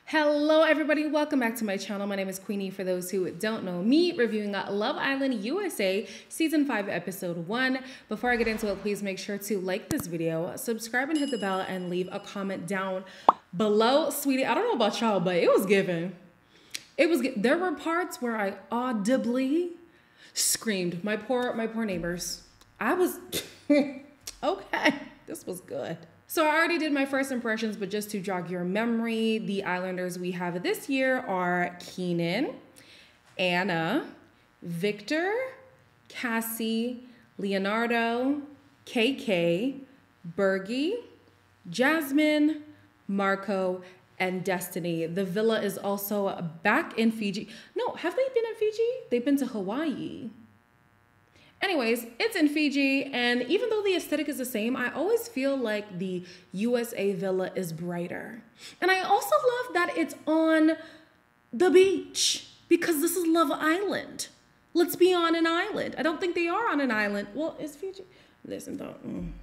Hello everybody, welcome back to my channel. My name is Queenie. For those who don't know me, reviewing Love Island USA Season 5 Episode 1. Before I get into it, please make sure to like this video, subscribe and hit the bell, and leave a comment down below. Sweetie, I don't know about y'all, but it was given. There were parts where I audibly screamed. My poor neighbors. I was, okay, this was good. So I already did my first impressions, but just to jog your memory, the Islanders we have this year are Keenan, Anna, Victor, Cassie, Leonardo, KK, Bergie, Jasmine, Marco, and Destiny. The villa is also back in Fiji. No, have they been in Fiji? They've been to Hawaii. Anyways, it's in Fiji, and even though the aesthetic is the same, I always feel like the USA villa is brighter. And I also love that it's on the beach, because this is Love Island. Let's be on an island. I don't think they are on an island. Well, it's Fiji. Listen, don't.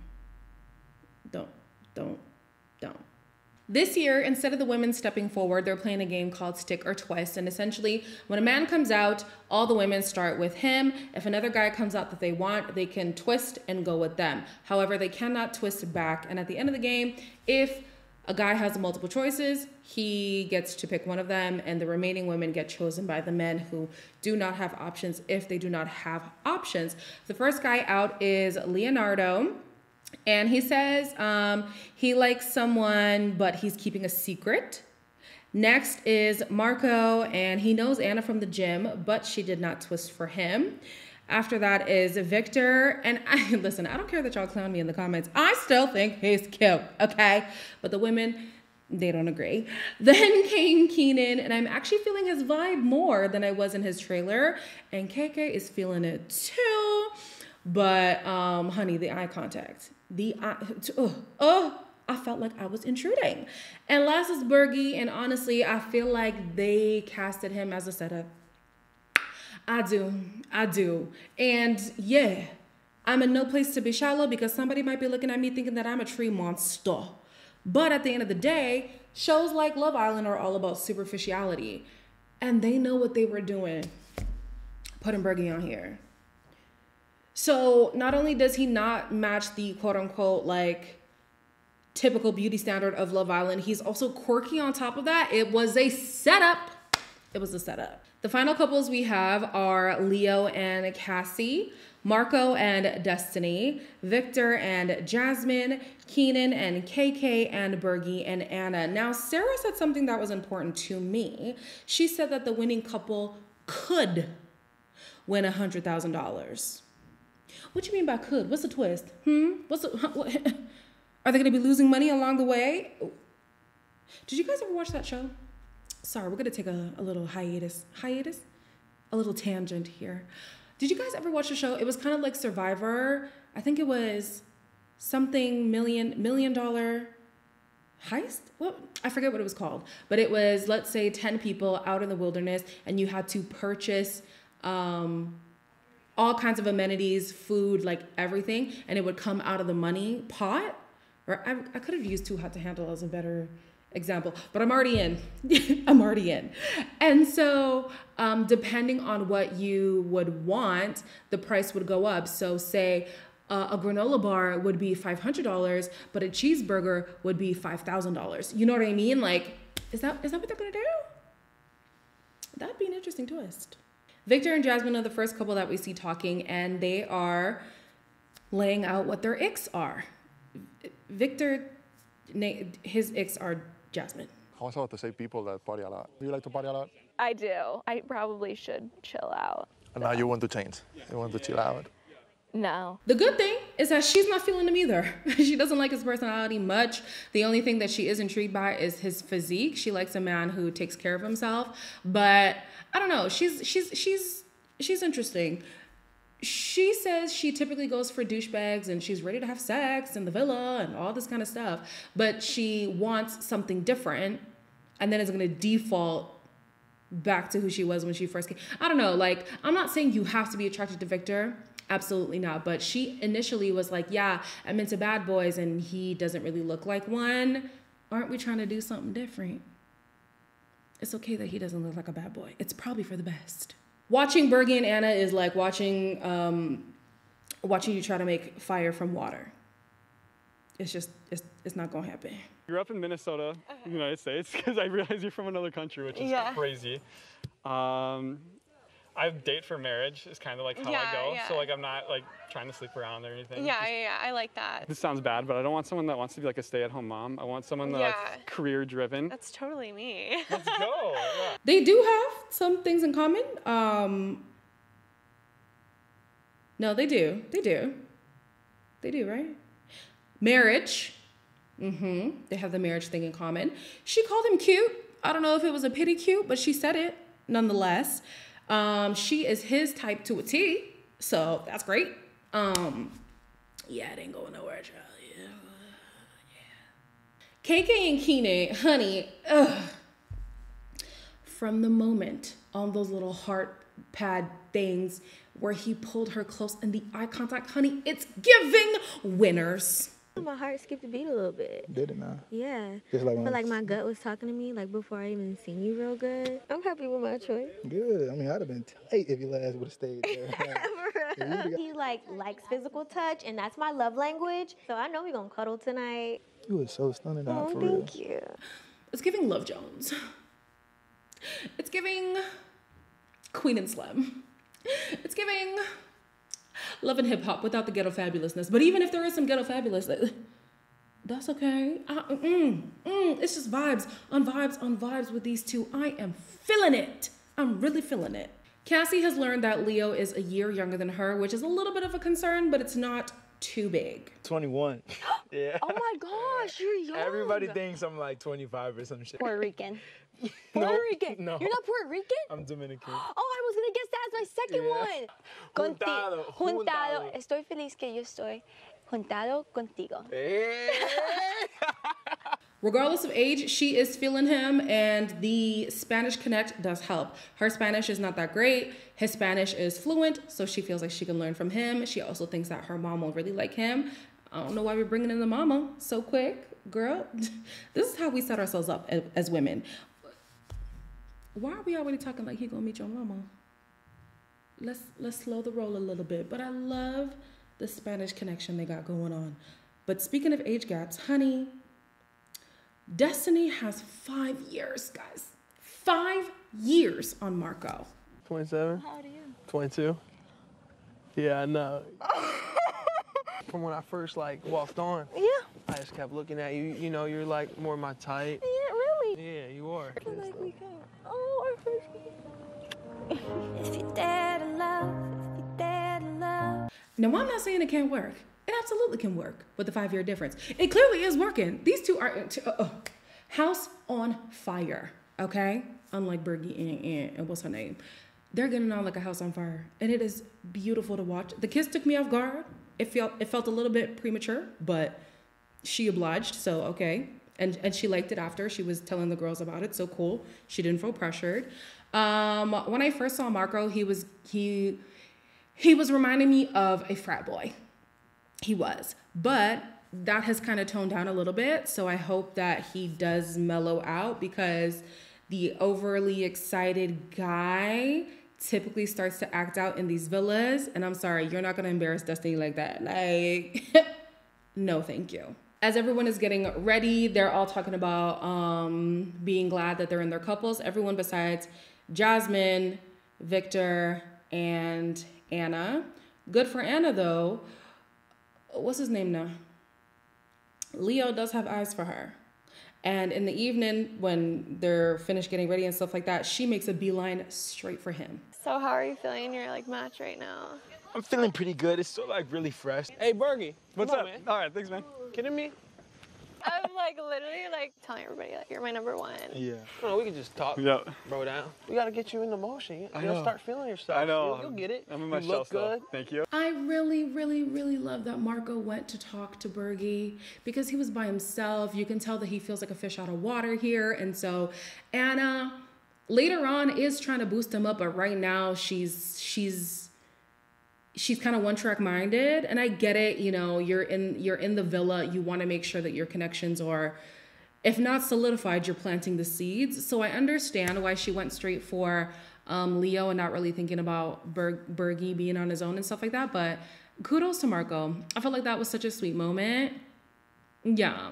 This year, instead of the women stepping forward, they're playing a game called Stick or Twist. And essentially, when a man comes out, all the women start with him. If another guy comes out that they want, they can twist and go with them. However, they cannot twist back. And at the end of the game, if a guy has multiple choices, he gets to pick one of them, and the remaining women get chosen by the men who do not have options if they do not have options. The first guy out is Leonardo. And he says he likes someone, but he's keeping a secret. Next is Marco, and he knows Anna from the gym, but she did not twist for him. After that is Victor. And listen, I don't care that y'all clown me in the comments. I still think he's cute, okay? But the women, they don't agree. Then came Keenan, and I'm actually feeling his vibe more than I was in his trailer. And KK is feeling it too. But honey, the eye contact. I felt like I was intruding. And last is Bergie, and honestly, I feel like they casted him as a setup. I do. And yeah, I'm in no place to be shallow, because somebody might be looking at me thinking that I'm a tree monster. But at the end of the day, shows like Love Island are all about superficiality. And they know what they were doing, putting Bergie on here. So not only does he not match the quote unquote like typical beauty standard of Love Island, he's also quirky on top of that. It was a setup. The final couples we have are Leo and Cassie, Marco and Destiny, Victor and Jasmine, Keenan and KK, and Bergie and Anna. Now, Sarah said something that was important to me. She said that the winning couple could win $100,000. What you mean by could? What's the twist? What? Are they going to be losing money along the way? Did you guys ever watch that show? Sorry, we're going to take a little hiatus? A little tangent here. Did you guys ever watch the show? It was kind of like Survivor. I think it was something million dollar heist? What? I forget what it was called. But it was, let's say, 10 people out in the wilderness, and you had to purchase all kinds of amenities, food, like everything, and it would come out of the money pot. Or I could have used Too Hot to Handle as a better example, but I'm already in. I'm already in. And so depending on what you would want, the price would go up. So say a granola bar would be $500, but a cheeseburger would be $5,000. You know what I mean? Like, is that what they're gonna do? That'd be an interesting twist. Victor and Jasmine are the first couple that we see talking, and they are laying out what their icks are. Victor, his icks are Jasmine. I was about to say people that party a lot. Do you like to party a lot? I do. I probably should chill out. And now you want to change. You want to chill out. No. The good thing is that she's not feeling him either. She doesn't like his personality much. The only thing that she is intrigued by is his physique. She likes a man who takes care of himself. But I don't know. She's interesting. She says she typically goes for douchebags, and she's ready to have sex in the villa and all this kind of stuff. But she wants something different, and then is going to default back to who she was when she first came. I don't know. Like, I'm not saying you have to be attracted to Victor. Absolutely not. But she initially was like, yeah, I'm into bad boys, and he doesn't really look like one. Aren't we trying to do something different? It's okay that he doesn't look like a bad boy. It's probably for the best. Watching Bergie and Anna is like watching you try to make fire from water. It's not gonna happen. I grew up in Minnesota, United States, because I realize you're from another country, which is crazy. I date for marriage is kind of like how I go. So like I'm not like trying to sleep around or anything. Yeah, I like that. This sounds bad, but I don't want someone that wants to be like a stay-at-home mom. I want someone that's career driven. That's totally me. Let's go. Yeah. They do have some things in common. No, they do. They do, right? Marriage. They have the marriage thing in common. She called him cute. I don't know if it was a pity cute, but she said it nonetheless. She is his type to a T, so that's great. Yeah, it ain't going nowhere, Charlie. Yeah. KK and Keenan, honey, from the moment on those little heart pad things where he pulled her close and the eye contact, honey, it's giving winners. My heart skipped a beat a little bit. Did it now? Yeah. Just like I feel like my gut was talking to me like before I even seen you real good. I'm happy with my choice. Good. I mean, I'd have been tight if your ass would have stayed there. He likes physical touch, and that's my love language. So I know we gonna cuddle tonight. You was so stunning out for real. Thank you. It's giving Love Jones. It's giving Queen and Slim. It's giving Love and Hip Hop without the ghetto fabulousness. But even if there is some ghetto fabulous, that's okay. It's just vibes on vibes on vibes with these two. I am feeling it. I'm really feeling it. Cassie has learned that Leo is a year younger than her, which is a little bit of a concern, but it's not too big. 21. Yeah. Oh my gosh, you're young. Everybody thinks I'm like 25 or some shit. Puerto Rican. Puerto Rican? No. You're not Puerto Rican? I'm Dominican. Oh, I was gonna guess that as my second one. Juntado. Estoy feliz que yo estoy juntado contigo. Hey. Regardless of age, she is feeling him, and the Spanish connect does help. Her Spanish is not that great. His Spanish is fluent, so she feels like she can learn from him. She also thinks that her mom will really like him. I don't know why we're bringing in the mama so quick, girl. This is how we set ourselves up as women. Why are we already talking like he gonna meet your mama? Let's slow the roll a little bit. But I love the Spanish connection they got going on. But speaking of age gaps, honey, Destiny has 5 years, guys. 5 years on Marco. 27. How old are you? 22. Yeah, I know. From when I first like walked on, I just kept looking at you. You know, you're like more my type. Yeah, really? Yeah, you are. Like we can. Oh, our first meeting. If you're there to love, if you're there to love. Now, I'm not saying it can't work. It absolutely can work with the 5-year difference. It clearly is working. These two are house on fire, okay? Unlike Bergie and what's her name? They're getting on like a house on fire, and it is beautiful to watch. The kiss took me off guard. It felt a little bit premature, but she obliged, so okay. And she liked it after. She was telling the girls about it, so cool. She didn't feel pressured. When I first saw Marco, he was reminding me of a frat boy. He was, but that has kind of toned down a little bit. So I hope that he does mellow out, because the overly excited guy typically starts to act out in these villas. And I'm sorry, you're not going to embarrass Destiny like that. Like, no, thank you. As everyone is getting ready, they're all talking about being glad that they're in their couples. Everyone besides Jasmine, Victor, and Anna. Good for Anna, though. What's his name now? Leo does have eyes for her. And in the evening, when they're finished getting ready and stuff like that, she makes a beeline straight for him. So how are you feeling in your like match right now? I'm feeling pretty good. It's still like really fresh. Hey, Bergie. What's Come up? on, man. All right, thanks, man. Kidding me? I'm like literally like telling everybody like you're my number one. Yeah. No, we can just talk, Yep. bro down. We gotta get you into motion. You I know, know. start feeling yourself. I know. You'll get it. I'm in my you shell look still. good. Thank you. I really, really, really love that Marco went to talk to Bergie, because he was by himself. You can tell that he feels like a fish out of water here. And so Anna later on is trying to boost him up, but right now she's kind of one-track minded. And I get it, you know, you're in the villa, you want to make sure that your connections are if not solidified, you're planting the seeds. So I understand why she went straight for Leo and not really thinking about Bergie being on his own and stuff like that. But kudos to Marco. I felt like that was such a sweet moment. Yeah,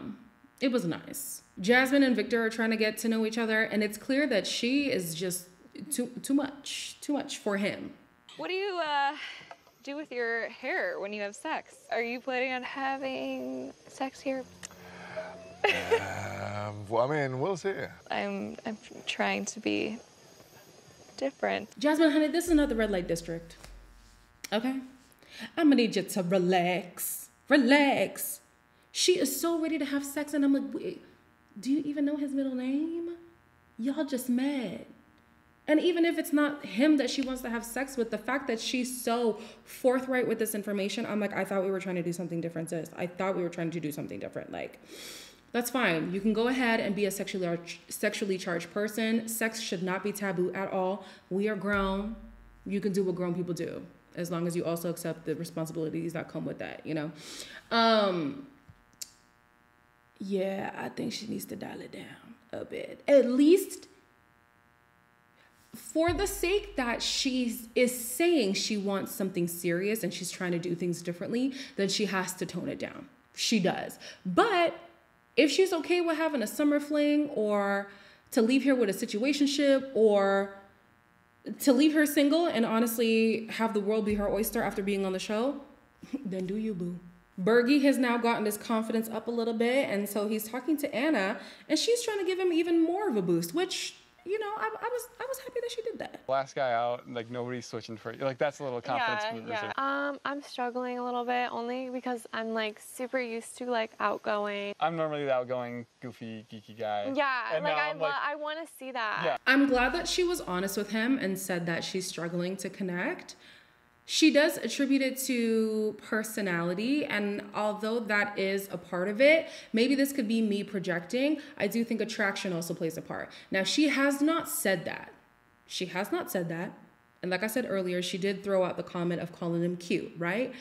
it was nice. Jasmine and Victor are trying to get to know each other, and it's clear that she is just too much for him. What do you do with your hair when you have sex? Are you planning on having sex here? Well, I mean, we'll see. I'm trying to be different. Jasmine, honey, this is not the red light district. Okay? I'm gonna need you to relax. Relax. She is so ready to have sex, and I'm like, wait, do you even know his middle name? Y'all just mad. And even if it's not him that she wants to have sex with, the fact that she's so forthright with this information, I'm like, I thought we were trying to do something different, sis. I thought we were trying to do something different. Like, that's fine. You can go ahead and be a sexually charged person. Sex should not be taboo at all. We are grown. You can do what grown people do, as long as you also accept the responsibilities that come with that, you know? Yeah, I think she needs to dial it down a bit. At least for the sake that she is saying she wants something serious and she's trying to do things differently, then she has to tone it down. She does. But if she's okay with having a summer fling, or to leave here with a situationship, or to leave her single and honestly have the world be her oyster after being on the show, then do you, boo. Bergie has now gotten his confidence up a little bit, and so he's talking to Anna, and she's trying to give him even more of a boost, which, you know, I was happy that she did that. Last guy out, like nobody's switching for you. Like that's a little confidence booster. Yeah. I'm struggling a little bit, only because I'm like super used to like outgoing. I'm normally the outgoing, goofy, geeky guy. Yeah, and like I want to see that. Yeah. I'm glad that she was honest with him and said that she's struggling to connect. She does attribute it to personality, and although that is a part of it, maybe this could be me projecting, I do think attraction also plays a part. Now, she has not said that. She has not said that. And like I said earlier, she did throw out the comment of calling him cute, right?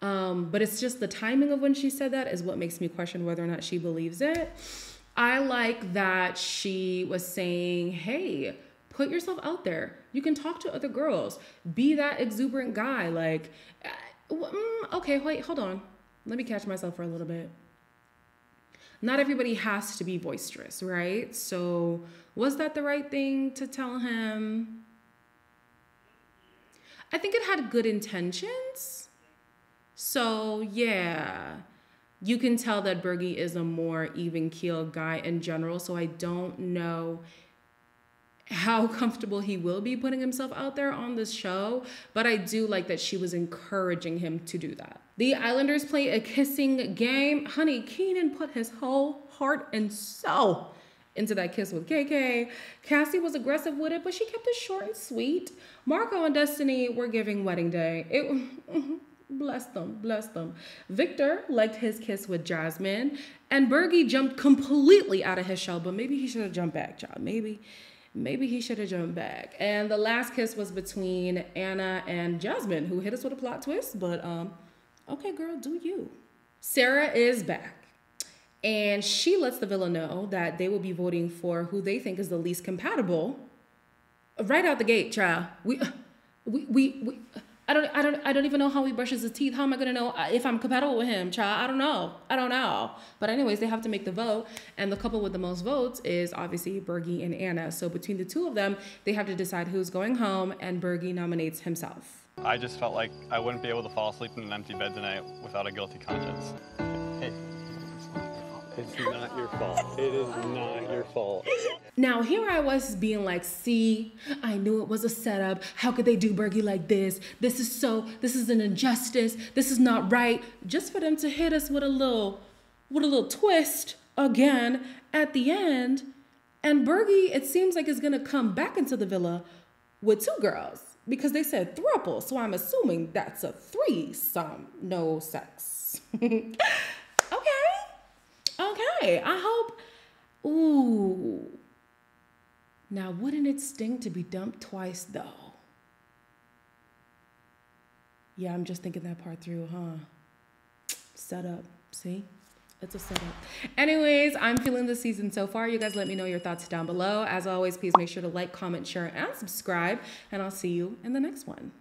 But it's just the timing of when she said that is what makes me question whether or not she believes it. I like that she was saying, hey, put yourself out there. You can talk to other girls. Be that exuberant guy. Like, okay, wait, hold on. Let me catch myself for a little bit. Not everybody has to be boisterous, right? So was that the right thing to tell him? I think it had good intentions. So yeah, you can tell that Bergie is a more even-keeled guy in general. So I don't know how comfortable he will be putting himself out there on this show, but I do like that she was encouraging him to do that. The Islanders play a kissing game. Honey, Keenan put his whole heart and soul into that kiss with KK. Cassie was aggressive with it, but she kept it short and sweet. Marco and Destiny were giving wedding day. Bless them, bless them. Victor liked his kiss with Jasmine, and Bergie jumped completely out of his shell, but maybe he should have jumped back, child. Maybe he should have jumped back. And the last kiss was between Anna and Jasmine, who hit us with a plot twist, but okay, girl, do you. Sarah is back, and she lets the villa know that they will be voting for who they think is the least compatible. Right out the gate, child. I don't even know how he brushes his teeth. How am I gonna know if I'm compatible with him, child? I don't know. But anyways, they have to make the vote, and the couple with the most votes is obviously Bergie and Anna. So between the two of them, they have to decide who's going home, and Bergie nominates himself. I just felt like I wouldn't be able to fall asleep in an empty bed tonight without a guilty conscience. Hey, it's not your fault. It is not your fault. Now, here I was being like, see, I knew it was a setup. How could they do Bergie like this? This is an injustice. This is not right. Just for them to hit us with a little twist again at the end. And Bergie, it seems like, is gonna come back into the villa with two girls because they said throuple. So I'm assuming that's a threesome, no sex. Okay. I hope. Ooh. Now, wouldn't it sting to be dumped twice, though? Yeah, I'm just thinking that part through, huh? Set up, see? It's a setup. Anyways, I'm feeling this season so far. You guys let me know your thoughts down below. As always, please make sure to like, comment, share, and subscribe. And I'll see you in the next one.